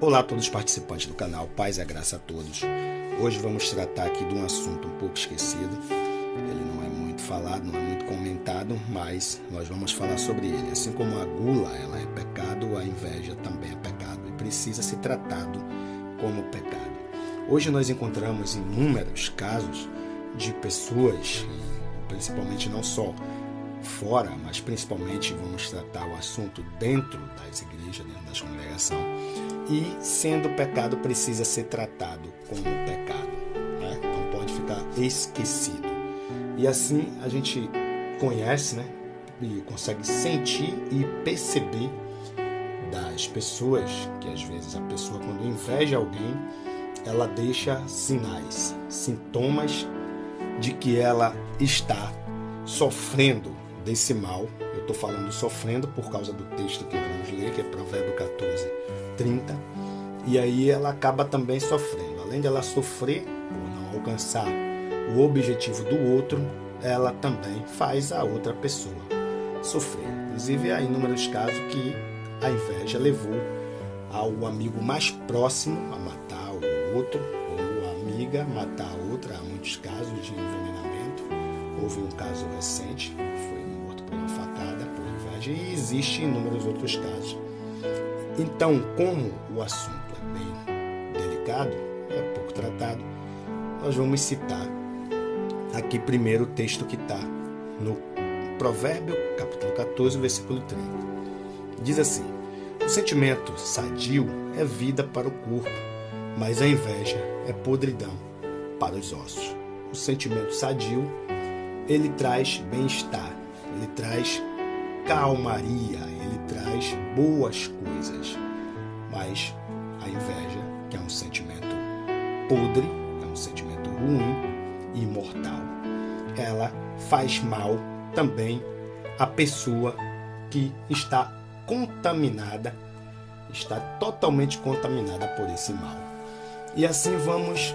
Olá a todos os participantes do canal, paz e a graça a todos. Hoje vamos tratar aqui de um assunto um pouco esquecido. Ele não é muito falado, não é muito comentado, mas nós vamos falar sobre ele. Assim como a gula ela é pecado, a inveja também é pecado e precisa ser tratado como pecado. Hoje nós encontramos inúmeros casos de pessoas, principalmente não só fora, mas principalmente vamos tratar o assunto dentro das igrejas, dentro das congregações. E sendo pecado, precisa ser tratado como pecado, né? Não pode ficar esquecido. E assim a gente conhece, né? E consegue sentir e perceber das pessoas que às vezes a pessoa, quando inveja alguém, ela deixa sinais, sintomas de que ela está sofrendo desse mal. Eu estou falando sofrendo por causa do texto que vamos ler, que é Provérbio 14:30, e aí ela acaba também sofrendo. Além de ela sofrer por não alcançar o objetivo do outro, ela também faz a outra pessoa sofrer. Inclusive há inúmeros casos que a inveja levou ao amigo mais próximo a matar o outro, ou a amiga matar a outra. Há muitos casos de envenenamento. Houve um caso recente, foi morto por uma facada, por inveja, e existem inúmeros outros casos. Então, como o assunto é bem delicado, é pouco tratado, nós vamos citar aqui primeiro o texto que está no Provérbio, capítulo 14, versículo 30. Diz assim: o sentimento sadio é vida para o corpo, mas a inveja é podridão para os ossos. O sentimento sadio, ele traz bem-estar, ele traz calmaria, ele traz boas coisas. Mas a inveja, que é um sentimento podre, é um sentimento ruim e mortal, ela faz mal também à pessoa que está contaminada, está totalmente contaminada por esse mal. E assim vamos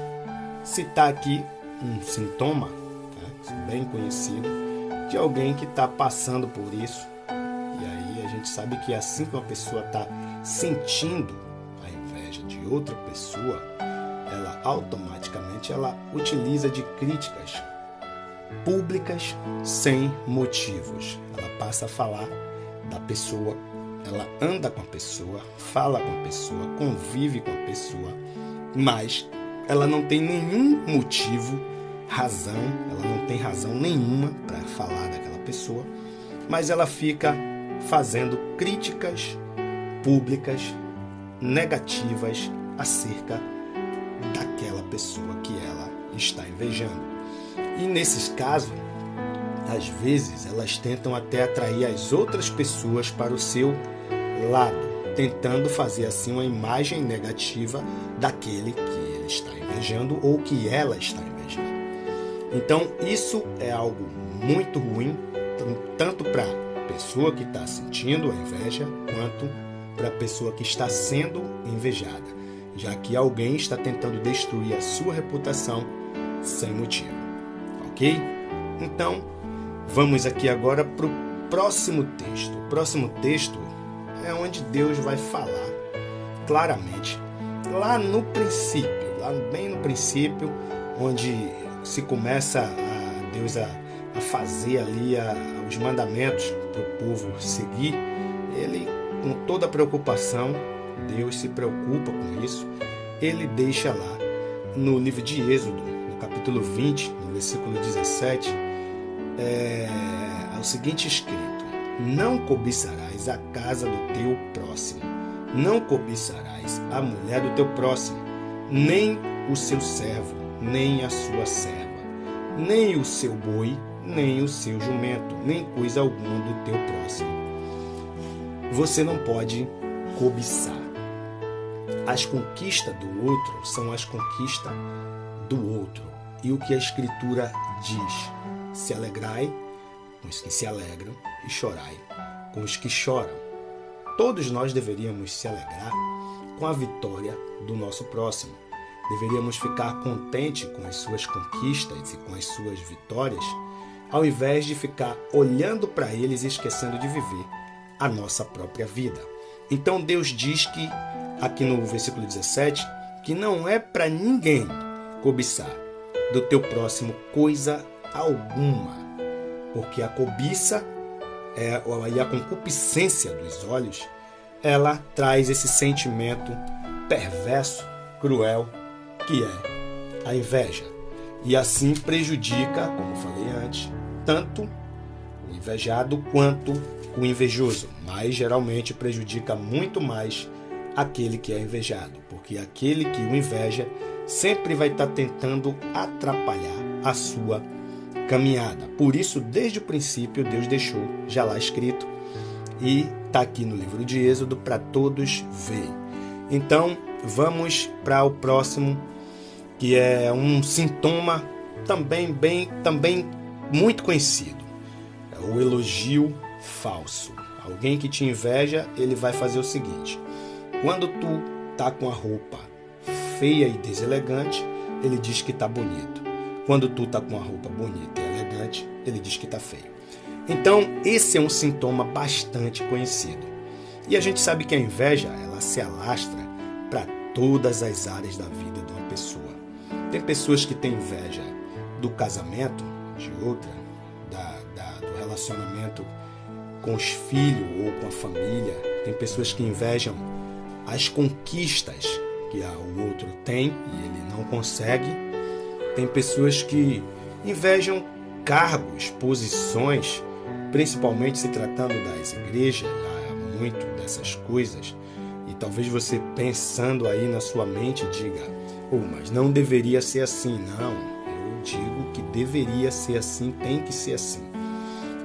citar aqui um sintoma, né, bem conhecido, de alguém que está passando por isso. E aí a gente sabe que assim que uma pessoa está sentindo a inveja de outra pessoa, ela automaticamente utiliza de críticas públicas sem motivos. Ela passa a falar da pessoa, ela anda com a pessoa, fala com a pessoa, convive com a pessoa, mas ela não tem nenhum motivo, ela não tem razão nenhuma para falar daquela pessoa, mas ela fica fazendo críticas públicas negativas acerca daquela pessoa que ela está invejando. E nesses casos, às vezes, elas tentam até atrair as outras pessoas para o seu lado, tentando fazer assim uma imagem negativa daquele que ele está invejando ou que ela está invejando. Então, isso é algo muito ruim, tanto para a pessoa que está sentindo a inveja, quanto para a pessoa que está sendo invejada, já que alguém está tentando destruir a sua reputação sem motivo. Ok? Então, vamos aqui agora para o próximo texto. O próximo texto é onde Deus vai falar claramente, lá no princípio, lá bem no princípio, onde se começa a Deus a fazer ali os mandamentos para o povo seguir. Ele, com toda a preocupação, Deus se preocupa com isso. Ele deixa lá no livro de Êxodo, no capítulo 20, no versículo 17, o seguinte escrito: não cobiçarás a casa do teu próximo, não cobiçarás a mulher do teu próximo, nem o seu servo, nem a sua serva, nem o seu boi, nem o seu jumento, nem coisa alguma do teu próximo. Você não pode cobiçar. As conquistas do outro são as conquistas do outro. E o que a Escritura diz: se alegrai com os que se alegram e chorai com os que choram. Todos nós deveríamos se alegrar com a vitória do nosso próximo. Deveríamos ficar contente com as suas conquistas e com as suas vitórias, ao invés de ficar olhando para eles e esquecendo de viver a nossa própria vida. Então Deus diz que aqui no versículo 17, que não é para ninguém cobiçar do teu próximo coisa alguma, porque a cobiça e a concupiscência dos olhos, ela traz esse sentimento perverso, cruel, que é a inveja. E assim prejudica, como falei antes, tanto o invejado quanto o invejoso, mas geralmente prejudica muito mais aquele que é invejado, porque aquele que o inveja sempre vai estar tentando atrapalhar a sua caminhada. Por isso, desde o princípio, Deus deixou já lá escrito e está aqui no livro de Êxodo para todos verem. Então, vamos para o próximo, que é um sintoma também muito conhecido. É o elogio falso. Alguém que te inveja, ele vai fazer o seguinte: quando tu tá com a roupa feia e deselegante, ele diz que tá bonito. Quando tu tá com a roupa bonita e elegante, ele diz que tá feio. Então, esse é um sintoma bastante conhecido. E a gente sabe que a inveja, ela se alastra para todas as áreas da vida de uma pessoa. Tem pessoas que têm inveja do casamento de outra, do relacionamento com os filhos ou com a família. Tem pessoas que invejam as conquistas que o outro tem e ele não consegue. Tem pessoas que invejam cargos, posições, principalmente se tratando das igrejas. Há muito dessas coisas. E talvez você pensando aí na sua mente diga: mas não deveria ser assim. Não, eu digo que deveria ser assim, tem que ser assim.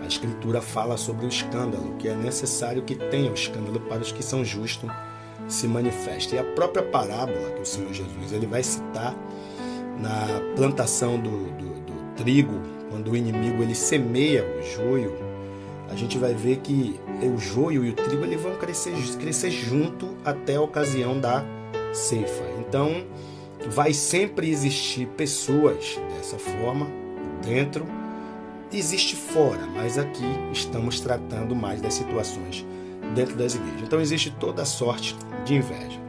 A Escritura fala sobre o escândalo, que é necessário que tenha o escândalo para os que são justos se manifestem. E a própria parábola que o Senhor Jesus ele vai citar na plantação do trigo, quando o inimigo ele semeia o joio, a gente vai ver que o joio e o trigo eles vão crescer junto até a ocasião da ceifa. Então, vai sempre existir pessoas dessa forma dentro, existe fora, mas aqui estamos tratando mais das situações dentro das igrejas. Então existe toda sorte de inveja.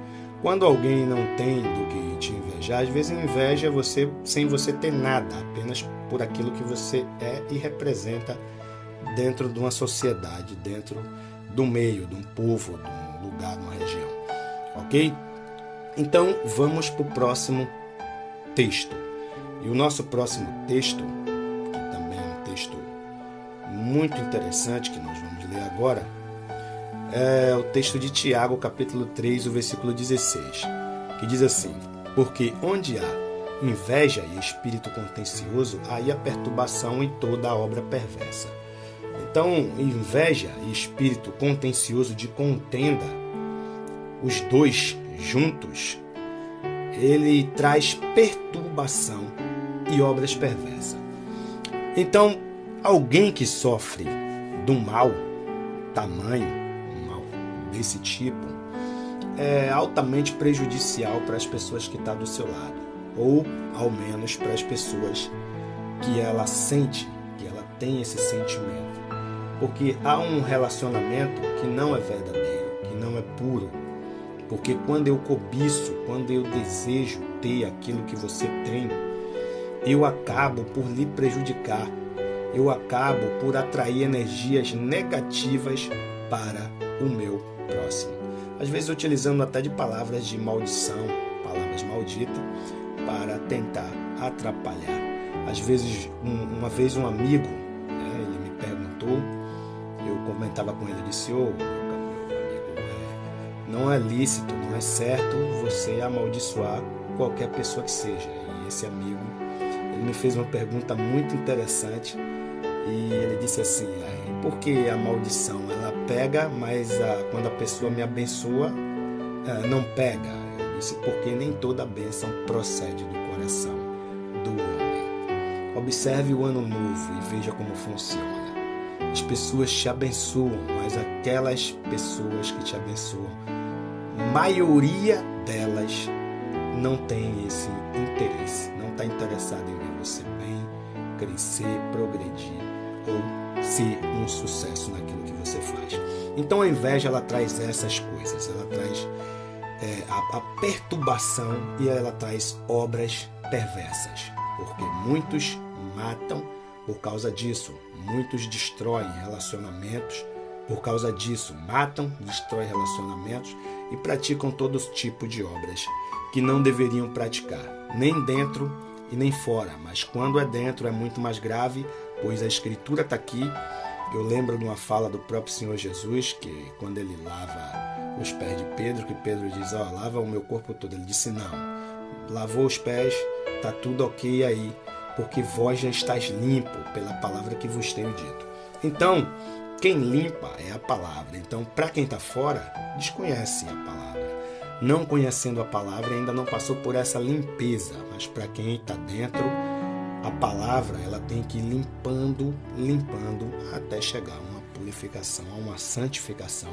Quando alguém não tem do que te invejar, às vezes inveja você sem você ter nada, apenas por aquilo que você é e representa dentro de uma sociedade, dentro do meio, de um povo, de um lugar, de uma região. Ok? Então vamos para o próximo texto. E o nosso próximo texto, que também é um texto muito interessante que nós vamos ler agora, é o texto de Tiago, capítulo 3, o versículo 16, que diz assim: porque onde há inveja e espírito contencioso, aí a perturbação e toda a obra perversa. Então, inveja e espírito contencioso de contenda, os dois juntos, ele traz perturbação e obras perversas. Então, alguém que sofre do mal tamanho, um mal desse tipo, é altamente prejudicial para as pessoas que estão do seu lado, ou ao menos para as pessoas que ela sente, que ela tem esse sentimento. Porque há um relacionamento que não é verdadeiro, que não é puro. Porque quando eu cobiço, quando eu desejo ter aquilo que você tem, eu acabo por lhe prejudicar. Eu acabo por atrair energias negativas para o meu próximo. Às vezes utilizando até de palavras de maldição, palavras malditas, para tentar atrapalhar. Às vezes, uma vez um amigo, ele me perguntou, eu comentava com ele, eu disse: meu amigo, não é lícito, não é certo você amaldiçoar qualquer pessoa que seja. E esse amigo, ele me fez uma pergunta muito interessante e ele disse assim: por que a maldição ela pega, mas quando a pessoa me abençoa, não pega? Eu disse: porque nem toda bênção procede do coração do homem. Observe o ano novo e veja como funciona. As pessoas te abençoam, mas aquelas pessoas que te abençoam, maioria delas não tem esse interesse, não está interessada em ver você bem, crescer, progredir ou ser um sucesso naquilo que você faz. Então a inveja ela traz essas coisas, ela traz a perturbação e ela traz obras perversas, porque muitos matam por causa disso, muitos destroem relacionamentos por causa disso, matam, destroem relacionamentos e praticam todo tipo de obras que não deveriam praticar, nem dentro e nem fora, mas quando é dentro é muito mais grave, pois a Escritura está aqui. Eu lembro de uma fala do próprio Senhor Jesus, que quando ele lava os pés de Pedro, que Pedro diz, lava o meu corpo todo. Ele disse, não, lavou os pés, está tudo ok aí, porque vós já estáis limpo pela palavra que vos tenho dito. Então, quem limpa é a palavra. Então, para quem está fora, desconhece a palavra. Não conhecendo a palavra, ainda não passou por essa limpeza, mas para quem está dentro, a palavra ela tem que ir limpando até chegar a uma purificação, a uma santificação.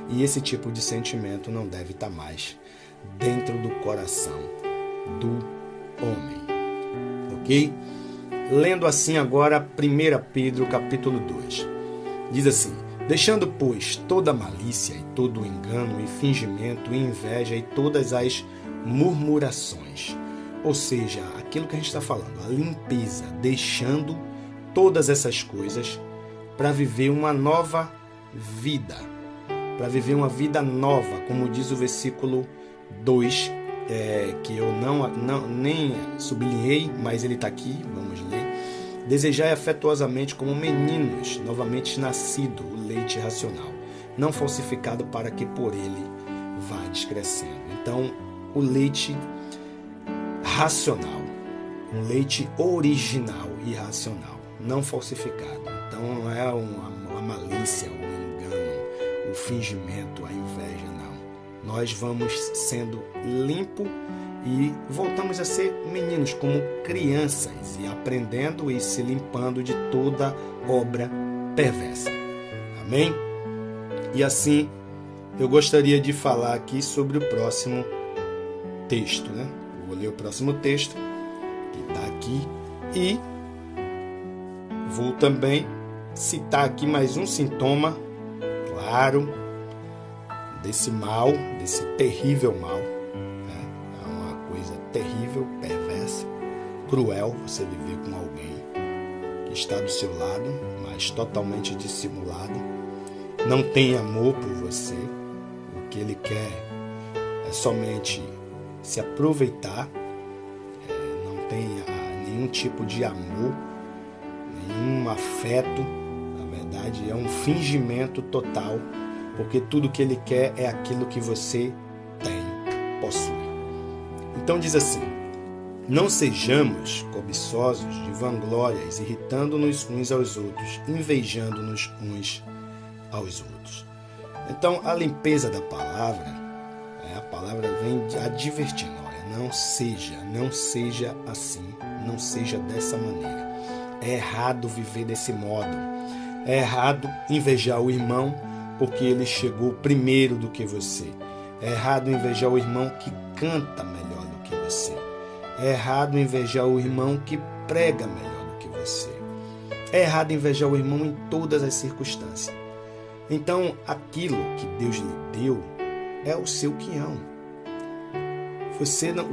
E esse tipo de sentimento não deve estar mais dentro do coração do homem. Ok? Lendo assim agora 1 Pedro capítulo 2. Diz assim, deixando, pois, toda malícia e todo engano e fingimento e inveja e todas as murmurações. Ou seja, aquilo que a gente está falando, a limpeza, deixando todas essas coisas para viver uma nova vida, para viver uma vida nova, como diz o versículo 2, que eu nem sublinhei, mas ele está aqui, vamos ler. Desejai afetuosamente como meninos, novamente nascido, o leite racional, não falsificado para que por ele vá descrescendo. Então, o leite racional, um leite original e racional, não falsificado. Então não é uma malícia, o engano, o fingimento, a inveja, não. Nós vamos sendo limpo e voltamos a ser meninos, como crianças, e aprendendo e se limpando de toda obra perversa. Amém? E assim, eu gostaria de falar aqui sobre o próximo texto, né? Vou ler o próximo texto, que está aqui, e vou também citar aqui mais um sintoma, claro, desse mal, desse terrível mal. Né? É uma coisa terrível, perversa, cruel você viver com alguém que está do seu lado, mas totalmente dissimulado, não tem amor por você, o que ele quer é somente se aproveitar, não tem nenhum tipo de amor, nenhum afeto, na verdade é um fingimento total, porque tudo que ele quer é aquilo que você tem, possui. Então diz assim, não sejamos cobiçosos de vanglórias, irritando-nos uns aos outros, invejando-nos uns aos outros. Então a limpeza da palavra, a palavra vem advertindo, olha, não seja assim, não seja dessa maneira. É errado viver desse modo. É errado invejar o irmão porque ele chegou primeiro do que você. É errado invejar o irmão que canta melhor do que você. É errado invejar o irmão que prega melhor do que você. É errado invejar o irmão em todas as circunstâncias. Então, aquilo que Deus lhe deu é o seu quinhão.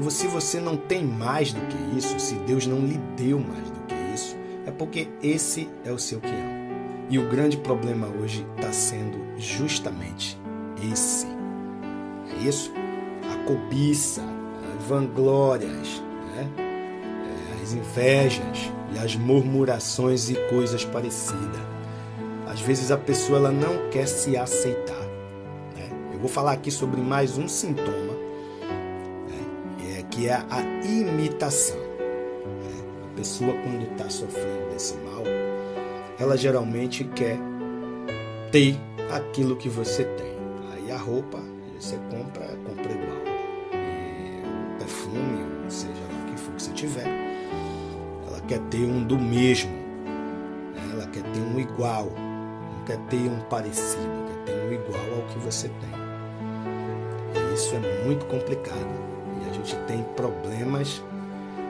Se você não tem mais do que isso, se Deus não lhe deu mais do que isso, é porque esse é o seu quinhão. E o grande problema hoje está sendo justamente esse. É isso? A cobiça, as vanglórias, né? As invejas e as murmurações e coisas parecidas. Às vezes a pessoa ela não quer se aceitar. Eu vou falar aqui sobre mais um sintoma, que é a imitação. A pessoa, quando está sofrendo desse mal, ela geralmente quer ter aquilo que você tem. Aí a roupa você compra igual. E o perfume, ou seja lá o que for que você tiver, ela quer ter um do mesmo. Ela quer ter um igual. Não quer ter um parecido, quer ter um igual ao que você tem. Isso é muito complicado e a gente tem problemas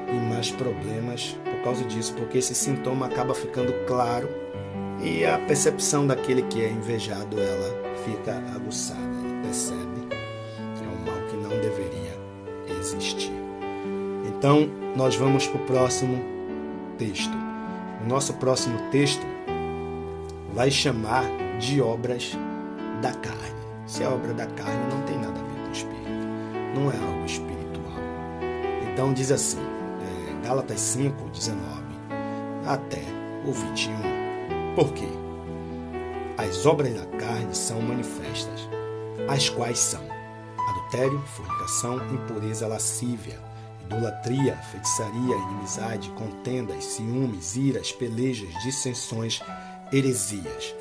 e mais problemas por causa disso, porque esse sintoma acaba ficando claro e a percepção daquele que é invejado ela fica aguçada, ele percebe, é um mal que não deveria existir. Então, nós vamos para o próximo texto. O nosso próximo texto vai chamar de obras da carne. Se é obra da carne, não tem nada a ver com o espírito. Não é algo espiritual. Então, diz assim, Gálatas 5, 19 até o 21. Por quê? As obras da carne são manifestas, as quais são adultério, fornicação, impureza, lascívia, idolatria, feitiçaria, inimizade, contendas, ciúmes, iras, pelejas, dissensões, heresias,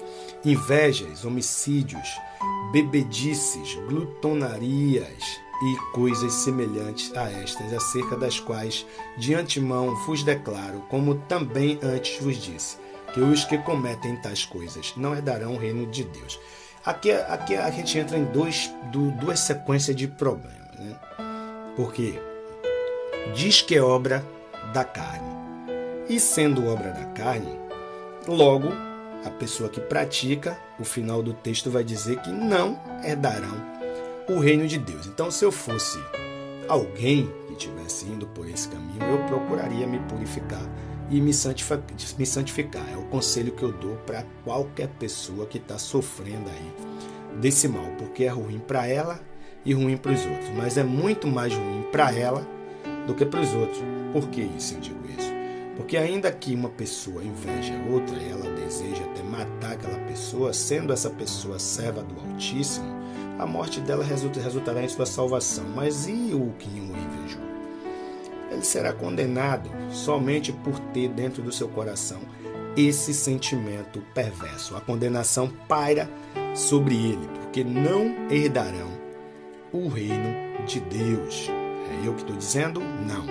invejas, homicídios, bebedices, glutonarias e coisas semelhantes a estas, acerca das quais de antemão vos declaro, como também antes vos disse, que os que cometem tais coisas não herdarão o reino de Deus. Aqui a gente entra em duas sequências de problemas, né? Porque diz que é obra da carne. E sendo obra da carne, logo a pessoa que pratica, o final do texto vai dizer que não herdarão o reino de Deus. Então, se eu fosse alguém que estivesse indo por esse caminho, eu procuraria me purificar e me santificar. É o conselho que eu dou para qualquer pessoa que está sofrendo aí desse mal, porque é ruim para ela e ruim para os outros. Mas é muito mais ruim para ela do que para os outros. Por que isso eu digo isso? Porque ainda que uma pessoa inveja outra e ela deseja até matar aquela pessoa, sendo essa pessoa serva do Altíssimo, a morte dela resultará em sua salvação. Mas e o que o invejou? Ele será condenado somente por ter dentro do seu coração esse sentimento perverso. A condenação paira sobre ele, porque não herdarão o reino de Deus. É eu que estou dizendo? Não.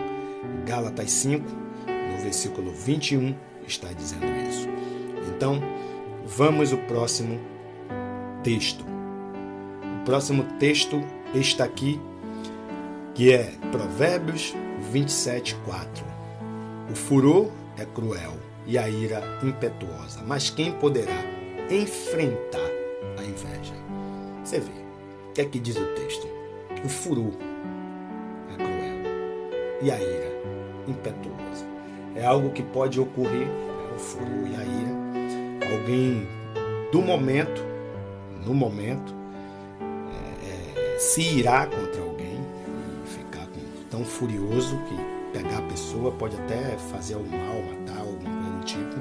Gálatas 5, no versículo 21, está dizendo isso. Então, vamos ao próximo texto. O próximo texto está aqui, que é Provérbios 27, 4. O furor é cruel e a ira impetuosa, mas quem poderá enfrentar a inveja? Você vê, o que é que diz o texto? O furor é cruel e a ira impetuosa. É algo que pode ocorrer, o furor e a ira. Alguém no momento, se irá contra alguém e ficar tão furioso que pegar a pessoa, pode até fazer algum mal, matar, alguma coisa do tipo.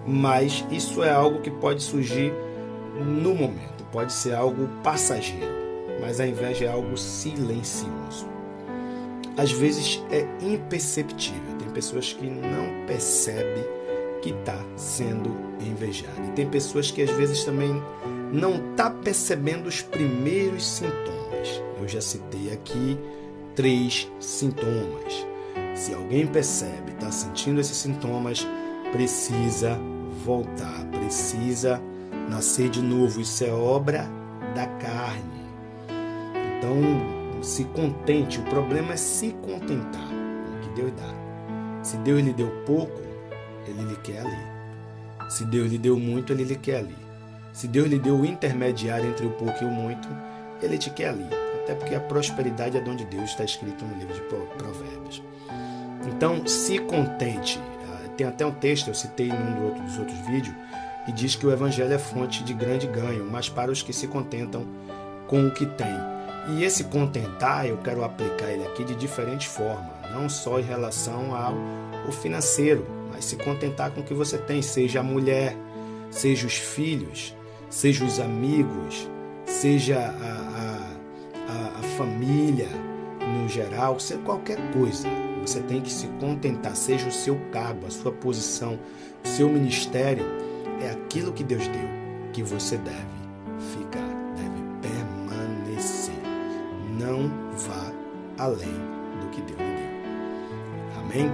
Mas isso é algo que pode surgir no momento, pode ser algo passageiro, mas a inveja é algo silencioso. Às vezes é imperceptível, tem pessoas que não percebem que está sendo invejado. E tem pessoas que às vezes também não está percebendo os primeiros sintomas. Eu já citei aqui 3 sintomas. Se alguém percebe, está sentindo esses sintomas, precisa voltar, precisa nascer de novo. Isso é obra da carne. Então, se contente. O problema é se contentar com o que Deus dá. Se Deus lhe deu pouco, Ele lhe quer ali. Se Deus lhe deu muito, Ele lhe quer ali. Se Deus lhe deu o intermediário entre o pouco e o muito, Ele te quer ali. Até porque a prosperidade é dom de Deus, está escrito no livro de Provérbios. Então, se contente. Tem até um texto, eu citei em um dos outros vídeos, que diz que o evangelho é fonte de grande ganho, mas para os que se contentam com o que têm. E esse contentar, eu quero aplicar ele aqui de diferentes formas, não só em relação ao financeiro, mas se contentar com o que você tem, seja a mulher, seja os filhos, seja os amigos, seja a família no geral, seja qualquer coisa. Você tem que se contentar, seja o seu cargo, a sua posição, o seu ministério, é aquilo que Deus deu, que você deve ficar, deve permanecer. Não vá além do que Deus lhe deu. Amém?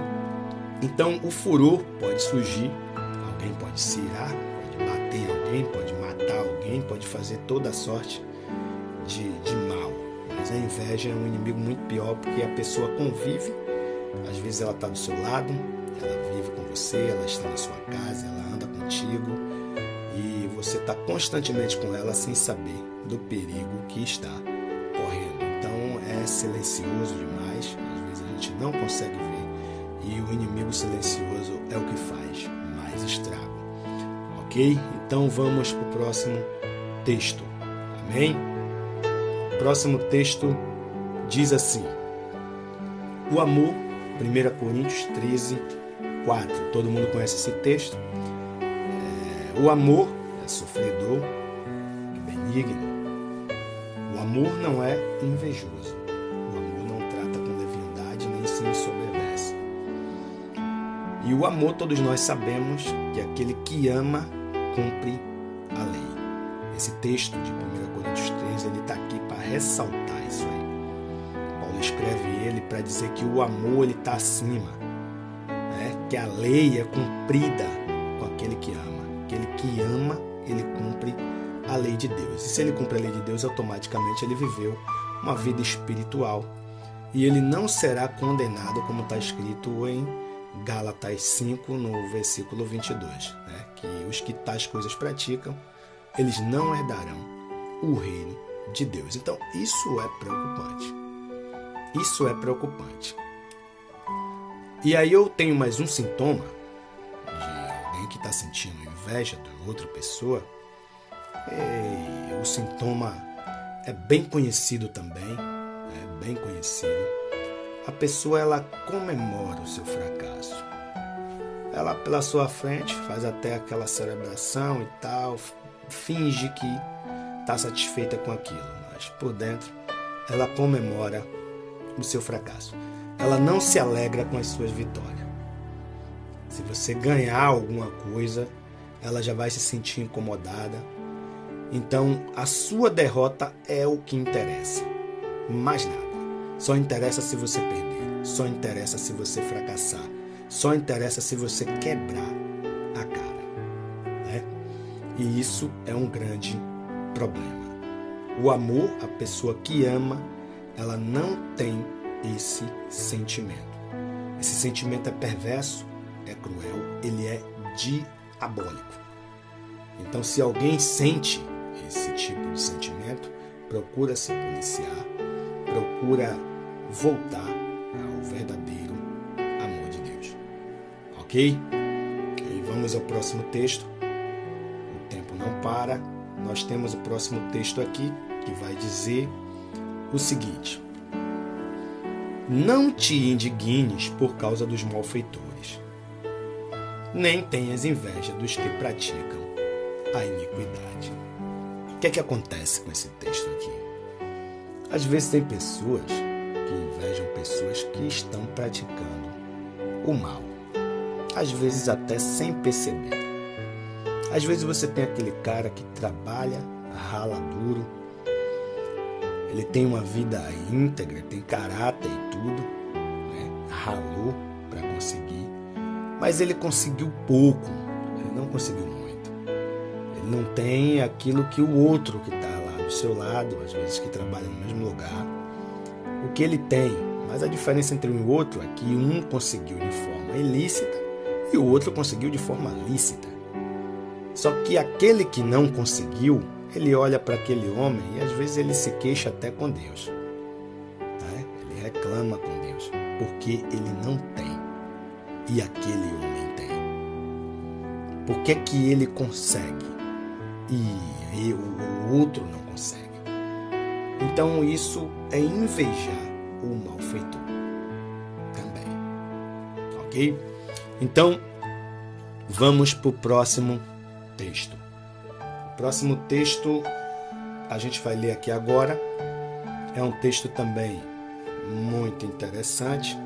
Então, o furor pode surgir, alguém pode se irar, pode bater alguém, pode matar alguém, pode fazer toda a sorte de mal. Mas a inveja é um inimigo muito pior, porque a pessoa convive, às vezes ela está do seu lado, ela vive com você, ela está na sua casa, ela anda contigo e você está constantemente com ela sem saber do perigo que está correndo. Então é silencioso demais. não consegue ver. E o inimigo silencioso é o que faz mais estrago. Ok? Então vamos para o próximo texto. Amém? O próximo texto diz assim: o amor, 1 Coríntios 13, 4. Todo mundo conhece esse texto. O amor é sofredor, é benigno. O amor não é invejoso. O amor não trata com leviandade nem se ensoberbece. E o amor, todos nós sabemos que aquele que ama cumpre a lei. Esse texto de 1 Coríntios 13, ele está aqui para ressaltar isso aí. Paulo escreve ele para dizer que o amor ele está acima, né? Que a lei é cumprida com aquele que ama. Aquele que ama, ele cumpre a lei de Deus. E se ele cumpre a lei de Deus, automaticamente ele viveu uma vida espiritual. E ele não será condenado, como está escrito em Gálatas 5, no versículo 22, né? Que os que tais coisas praticam, eles não herdarão o reino de Deus. Então, isso é preocupante. Isso é preocupante. E aí eu tenho mais um sintoma de alguém que está sentindo inveja de outra pessoa. O sintoma é bem conhecido também, é bem conhecido. A pessoa, ela comemora o seu fracasso. Ela, pela sua frente, faz até aquela celebração e tal, finge que está satisfeita com aquilo, mas por dentro ela comemora o seu fracasso. Ela não se alegra com as suas vitórias. Se você ganhar alguma coisa, ela já vai se sentir incomodada. Então, a sua derrota é o que interessa. Mais nada. Só interessa se você perder. Só interessa se você fracassar. Só interessa se você quebrar a cara, né? E isso é um grande problema. O amor, a pessoa que ama, ela não tem esse sentimento. Esse sentimento é perverso, é cruel, ele é diabólico. Então, se alguém sente esse tipo de sentimento, procura se policiar, procura voltar ao verdadeiro amor de Deus. Ok? E vamos ao próximo texto. O tempo não para. Nós temos o próximo texto aqui, que vai dizer o seguinte: não te indignes por causa dos malfeitores, nem tenhas inveja dos que praticam a iniquidade. O que é que acontece com esse texto aqui? Às vezes tem pessoas que invejam pessoas que estão praticando o mal. Às vezes até sem perceber. Às vezes você tem aquele cara que trabalha, rala duro, ele tem uma vida íntegra, tem caráter e tudo, né? Ralou para conseguir, mas ele conseguiu pouco, ele não conseguiu muito. Ele não tem aquilo que o outro que está lá do seu lado, às vezes que trabalha no mesmo lugar, o que ele tem. Mas a diferença entre um e o outro é que um conseguiu de forma ilícita e o outro conseguiu de forma lícita. Só que aquele que não conseguiu, ele olha para aquele homem e às vezes ele se queixa até com Deus, né? Ele reclama com Deus, porque ele não tem e aquele homem tem. Por que que ele consegue e o outro não consegue? Então isso é invejar o malfeitor também. Ok? Então, vamos para o próximo texto. O próximo texto a gente vai ler aqui agora. É um texto também muito interessante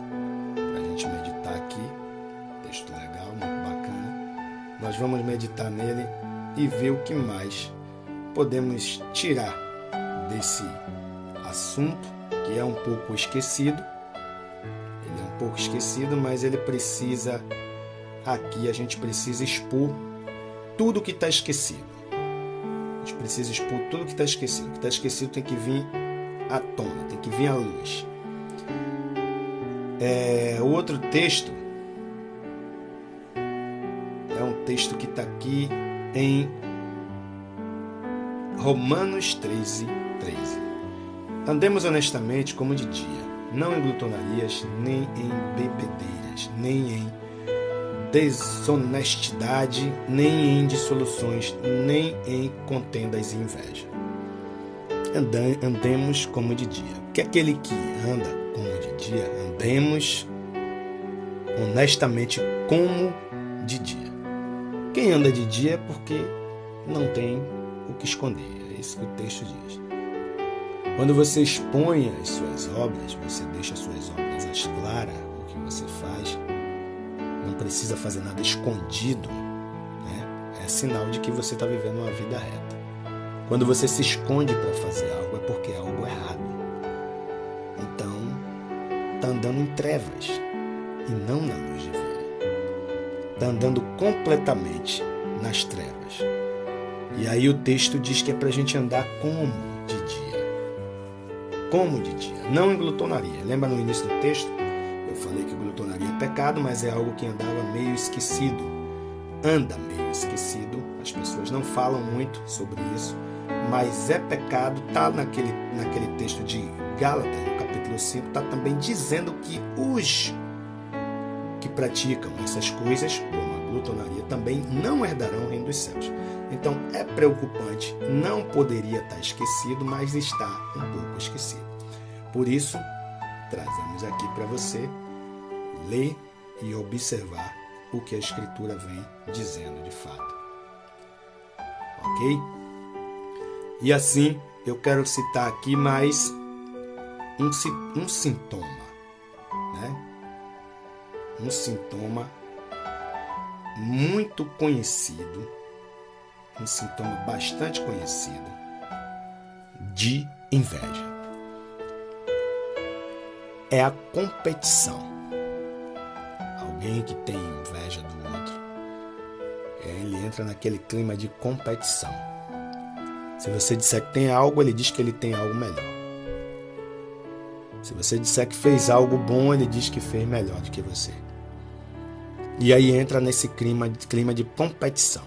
para a gente meditar aqui. Texto legal, muito bacana. Nós vamos meditar nele e ver o que mais podemos tirar desse assunto, que é um pouco esquecido. Ele é um pouco esquecido, mas ele precisa, aqui a gente precisa expor tudo que está esquecido. A gente precisa expor tudo que está esquecido. O que está esquecido tem que vir à tona, tem que vir à luz. O outro texto é um texto que está aqui em Romanos 13, 13. Andemos honestamente como de dia, não em glutonarias, nem em bebedeiras, nem em desonestidade, nem em dissoluções, nem em contendas e inveja. Andemos como de dia. Que aquele que anda como de dia, andemos honestamente como de dia. Quem anda de dia é porque não tem o que esconder. É isso que o texto diz. Quando você expõe as suas obras, você deixa as suas obras às claras, o que você faz, não precisa fazer nada escondido, né? É sinal de que você está vivendo uma vida reta. Quando você se esconde para fazer algo, é porque é algo errado. Então, está andando em trevas e não na luz divina. Está andando completamente nas trevas. E aí o texto diz que é para a gente andar como de dia. Como de dia, não em glutonaria. Lembra no início do texto? Eu falei que glutonaria é pecado, mas é algo que andava meio esquecido. Anda meio esquecido. As pessoas não falam muito sobre isso, mas é pecado. Está naquele texto de Gálatas, no capítulo 5, está também dizendo que os que praticam essas coisas, como a glutonaria, também não herdarão o reino dos céus. Então é preocupante, não poderia estar esquecido, mas está um pouco esquecido. Por isso, trazemos aqui para você ler e observar o que a Escritura vem dizendo de fato. Ok? E assim, eu quero citar aqui mais um sintoma, né? Um sintoma muito conhecido, um sintoma bastante conhecido de inveja. É a competição. Alguém que tem inveja do outro, ele entra naquele clima de competição. Se você disser que tem algo, ele diz que ele tem algo melhor. Se você disser que fez algo bom, ele diz que fez melhor do que você. E aí entra nesse clima de competição.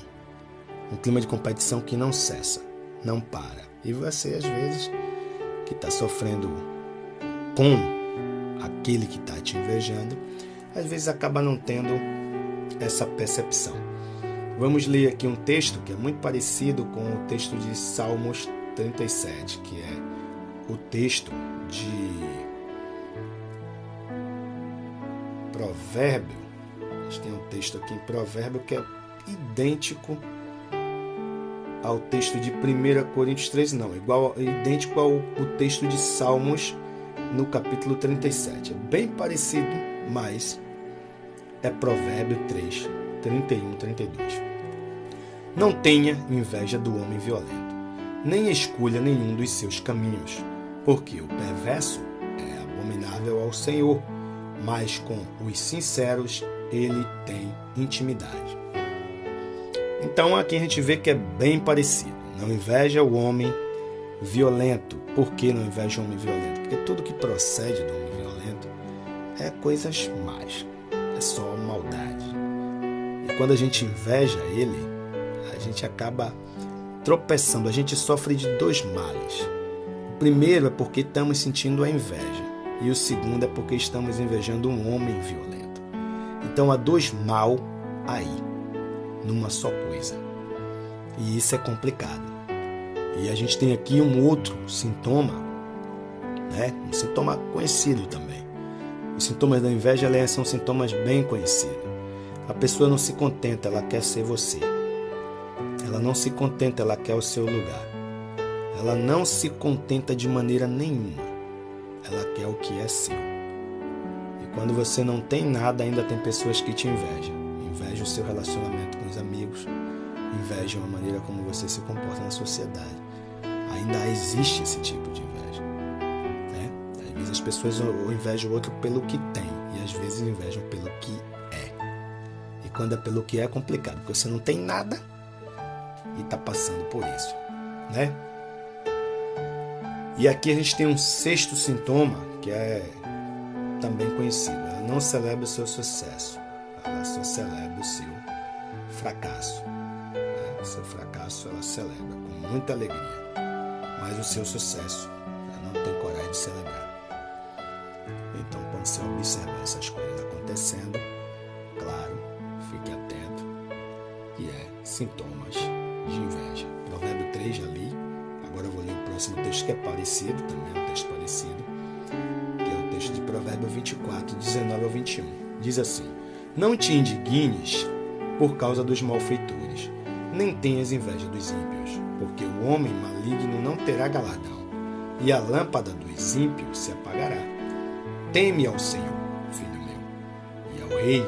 Um clima de competição que não cessa, não para. E você, às vezes, que está sofrendo com aquele que está te invejando, às vezes acaba não tendo essa percepção. Vamos ler aqui um texto que é muito parecido com o texto de Salmos 37, que é o texto de Provérbio. A gente tem um texto aqui em Provérbio que é idêntico ao texto de 1 Coríntios 13, não, idêntico ao texto de Salmos no capítulo 37. É bem parecido, mas é Provérbio 3, 31, 32. Não tenha inveja do homem violento, nem escolha nenhum dos seus caminhos, porque o perverso é abominável ao Senhor, mas com os sinceros ele tem intimidade. Então aqui a gente vê que é bem parecido. Não inveja o homem violento. Por que não inveja o homem violento? Porque tudo que procede do homem violento é coisas más, é só maldade. E quando a gente inveja ele, a gente acaba tropeçando, a gente sofre de dois males. O primeiro é porque estamos sentindo a inveja, e o segundo é porque estamos invejando um homem violento. Então há dois mal aí, numa só coisa. E isso é complicado. E a gente tem aqui um outro sintoma, né? Um sintoma conhecido também. Os sintomas da inveja são sintomas bem conhecidos. A pessoa não se contenta, ela quer ser você. Ela não se contenta, ela quer o seu lugar. Ela não se contenta de maneira nenhuma. Ela quer o que é seu. E quando você não tem nada, ainda tem pessoas que te invejam. Invejam o seu relacionamento com os amigos. Invejam a maneira como você se comporta na sociedade. Ainda existe esse tipo de inveja, né? Às vezes as pessoas invejam o outro pelo que tem. E às vezes invejam pelo que é. E quando é pelo que é complicado. Porque você não tem nada e está passando por isso, né? E aqui a gente tem um sexto sintoma que é também conhecido. Ela não celebra o seu sucesso, ela só celebra o seu fracasso. O seu fracasso ela celebra com muita alegria, mas o seu sucesso ela não tem coragem de celebrar. observar essas coisas acontecendo, claro, fique atento, que é sintomas de inveja. Provérbio 3 já li, agora eu vou ler o próximo texto que é parecido, também é um texto parecido, que é o texto de Provérbio 24, 19 ao 21. Diz assim: não te indignes por causa dos malfeitores, nem tenhas inveja dos ímpios, porque o homem maligno não terá galardão, e a lâmpada dos ímpios se apagará. Teme ao Senhor, filho meu, e ao rei,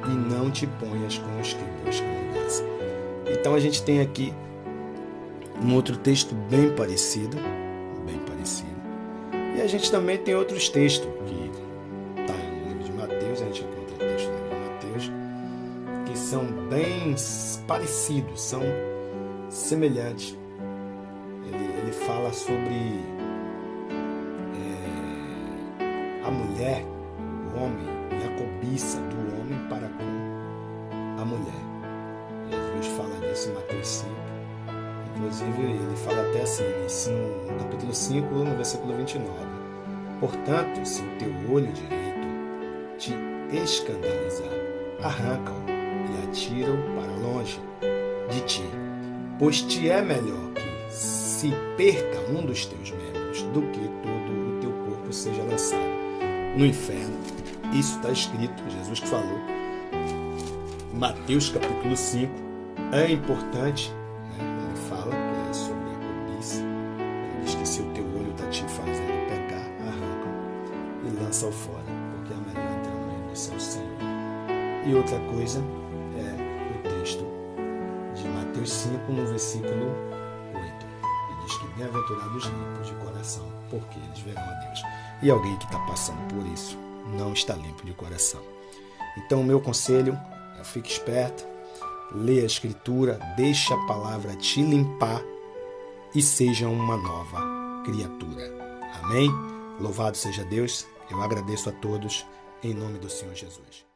e não te ponhas com os que buscam vingança. Então a gente tem aqui um outro texto bem parecido, e a gente também tem outros textos, que está no livro de Mateus, a gente encontra texto no livro de Mateus, que são bem parecidos, são semelhantes. Ele fala sobre a mulher, o homem, e a cobiça do homem para com a mulher. Jesus fala disso em Mateus 5. Inclusive, ele fala até assim, no capítulo 5, no versículo 29. Portanto, se o teu olho direito te escandalizar, arranca-o e atira-o para longe de ti, pois te é melhor que se perca um dos teus membros do que todo o teu corpo seja lançado no inferno. Isso está escrito, Jesus que falou, Mateus capítulo 5, é importante, né? Ele fala que é sobre a cobiça, ele diz que se o teu olho está te fazendo pecar, arranca-o e lança-o fora, porque é melhor entrar no reino dos céus sem ele. E outra coisa é o texto de Mateus 5, no versículo 8, que diz que bem-aventurados limpos de coração, porque eles verão a Deus. E alguém que está passando por isso não está limpo de coração. Então o meu conselho é: fique esperto, leia a Escritura, deixe a palavra te limpar e seja uma nova criatura. Amém? Louvado seja Deus. Eu agradeço a todos em nome do Senhor Jesus.